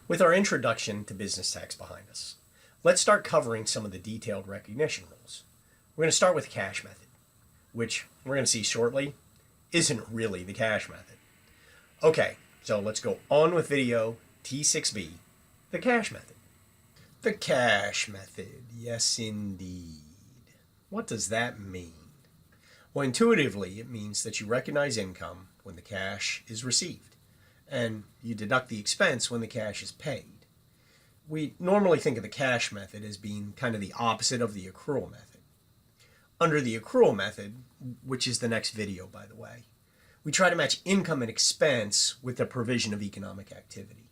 With our introduction to business tax behind us, let's start covering some of the detailed recognition rules. We're going to start with the cash method, which we're going to see shortly isn't really the cash method. Okay, so let's go on with video T6B, the cash method. The cash method, yes indeed. What does that mean? Well, intuitively, it means that you recognize income when the cash is received, and you deduct the expense when the cash is paid. We normally think of the cash method as being kind of the opposite of the accrual method. Under the accrual method, which is the next video, by the way, we try to match income and expense with the provision of economic activity.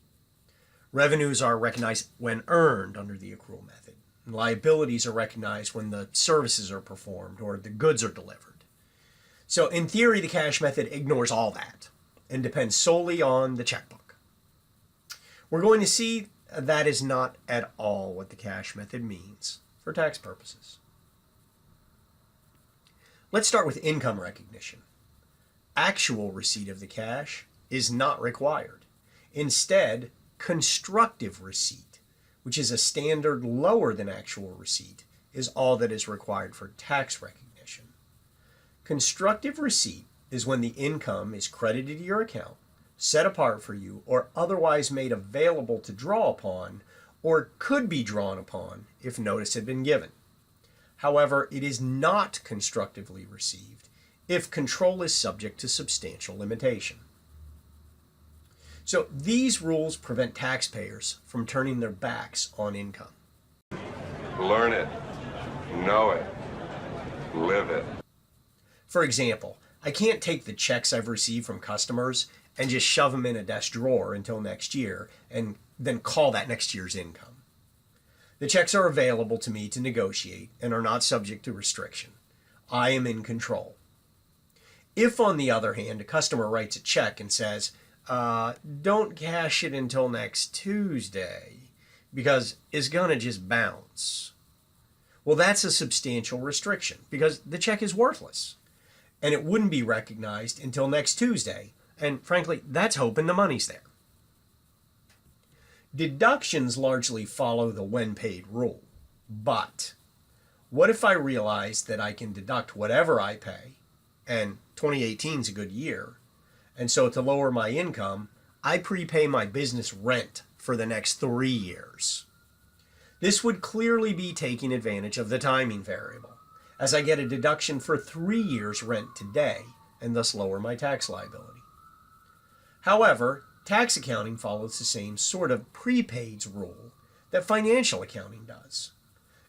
Revenues are recognized when earned under the accrual method. And liabilities are recognized when the services are performed or the goods are delivered. So in theory, the cash method ignores all that and depends solely on the checkbook. We're going to see that is not at all what the cash method means for tax purposes. Let's start with income recognition. Actual receipt of the cash is not required. Instead, constructive receipt, which is a standard lower than actual receipt, is all that is required for tax recognition. Constructive receipt is when the income is credited to your account, set apart for you, or otherwise made available to draw upon, or could be drawn upon if notice had been given. However, it is not constructively received if control is subject to substantial limitation. So these rules prevent taxpayers from turning their backs on income. Learn it, know it, live it. For example, I can't take the checks I've received from customers and just shove them in a desk drawer until next year and then call that next year's income. The checks are available to me to negotiate and are not subject to restriction. I am in control. If, on the other hand, a customer writes a check and says, don't cash it until next Tuesday because it's going to just bounce. Well, that's a substantial restriction because the check is worthless and it wouldn't be recognized until next Tuesday. And frankly, that's hoping the money's there. Deductions largely follow the when paid rule. But what if I realize that I can deduct whatever I pay, and 2018 is a good year, and so to lower my income, I prepay my business rent for the next 3 years. This would clearly be taking advantage of the timing variable, as I get a deduction for 3 years' rent today, and thus lower my tax liability. However, tax accounting follows the same sort of prepaids rule that financial accounting does.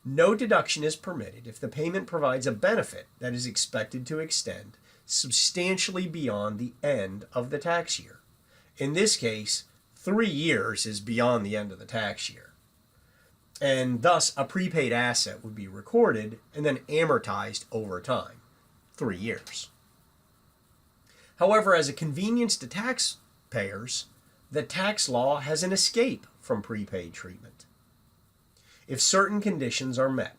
No deduction is permitted if the payment provides a benefit that is expected to extend substantially beyond the end of the tax year. In this case, 3 years is beyond the end of the tax year. And thus, a prepaid asset would be recorded and then amortized over time, 3 years. However, as a convenience to taxpayers, the tax law has an escape from prepaid treatment if certain conditions are met.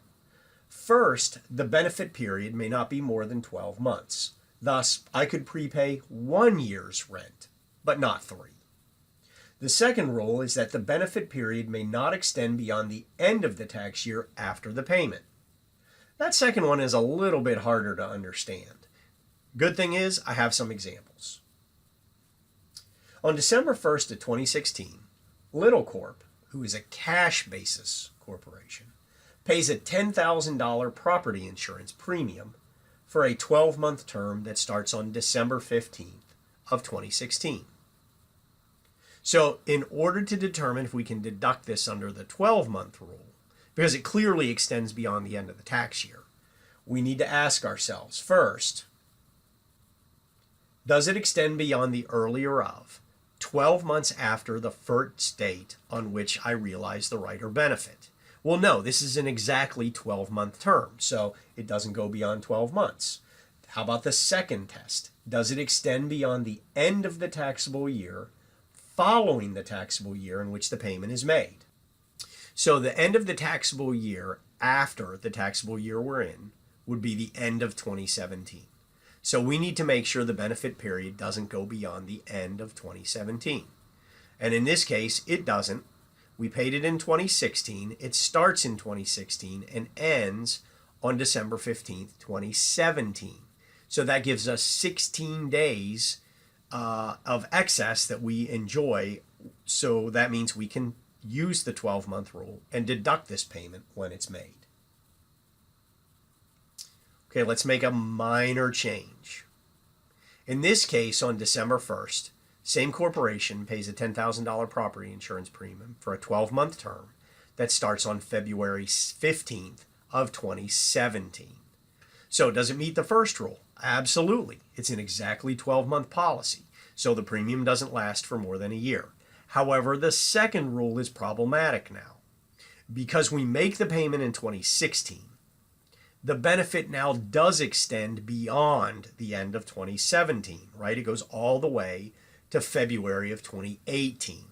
First, the benefit period may not be more than 12 months. Thus, I could prepay 1 year's rent, but not 3. The second rule is that the benefit period may not extend beyond the end of the tax year after the payment. That second one is a little bit harder to understand. Good thing is, I have some examples. On December 1st of 2016, Little Corp, who is a cash basis corporation, pays a $10,000 property insurance premium for a 12-month term that starts on December 15th of 2016. So in order to determine if we can deduct this under the 12-month rule, because it clearly extends beyond the end of the tax year, we need to ask ourselves, first, does it extend beyond the earlier of 12 months after the first date on which I realize the right or benefit? Well, no, this is an exactly 12-month term, so it doesn't go beyond 12 months. How about the second test? Does it extend beyond the end of the taxable year following the taxable year in which the payment is made? So the end of the taxable year after the taxable year we're in would be the end of 2017. So we need to make sure the benefit period doesn't go beyond the end of 2017. And in this case, it doesn't, We paid it in 2016. It starts in 2016 and ends on December 15th, 2017. So that gives us 16 days of excess that we enjoy. So that means we can use the 12-month rule and deduct this payment when it's made. Okay, let's make a minor change. In this case, on December 1st, same corporation pays a $10,000 property insurance premium for a 12-month term that starts on February 15th of 2017. So does it meet the first rule? Absolutely. It's an exactly 12-month policy, so the premium doesn't last for more than a year. However, the second rule is problematic now. Because we make the payment in 2016, the benefit now does extend beyond the end of 2017, right? It goes all the way to February of 2018.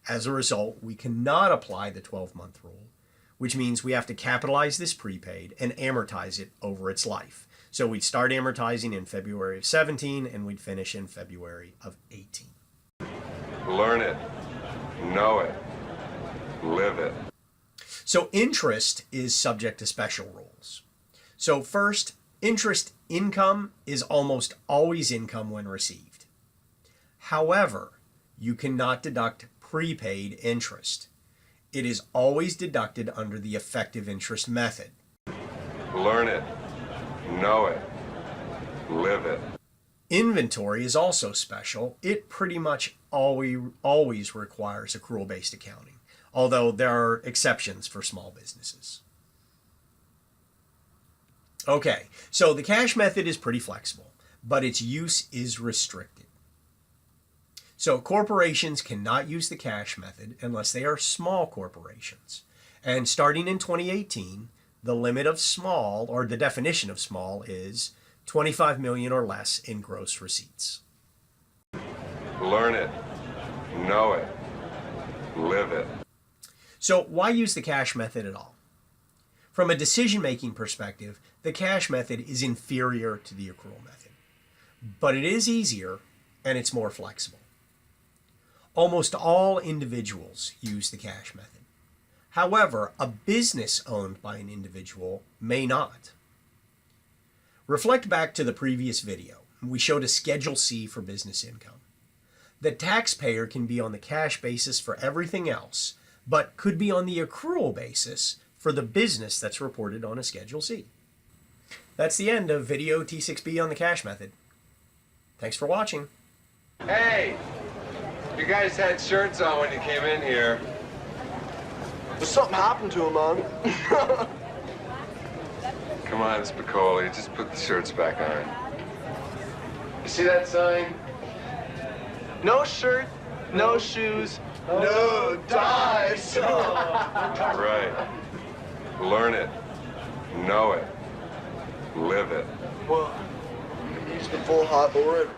As a result, we cannot apply the 12-month rule, which means we have to capitalize this prepaid and amortize it over its life. So we'd start amortizing in February of 17 and we'd finish in February of 18. Learn it, know it, live it. So interest is subject to special rules. So first, interest income is almost always income when received. However, you cannot deduct prepaid interest. It is always deducted under the effective interest method. Learn it, know it, live it. Inventory is also special. It pretty much always requires accrual-based accounting, although there are exceptions for small businesses. Okay, so the cash method is pretty flexible, but its use is restricted. So corporations cannot use the cash method unless they are small corporations. And starting in 2018, the limit of small, or the definition of small, is 25 million or less in gross receipts. Learn it, know it, live it. So why use the cash method at all? From a decision-making perspective, the cash method is inferior to the accrual method, but it is easier and it's more flexible. Almost all individuals use the cash method. However, a business owned by an individual may not. Reflect back to the previous video. We showed a Schedule C for business income. The taxpayer can be on the cash basis for everything else, but could be on the accrual basis for the business that's reported on a Schedule C. That's the end of video T6B on the cash method. Thanks for watching. Hey, you guys had shirts on when you came in here. There's something happened to him, man. Come on, Spicoli, just put the shirts back on. You see that sign? No shirt, no shoes, no dice. Right. Learn it, know it, live it. Well, he's the full hot already.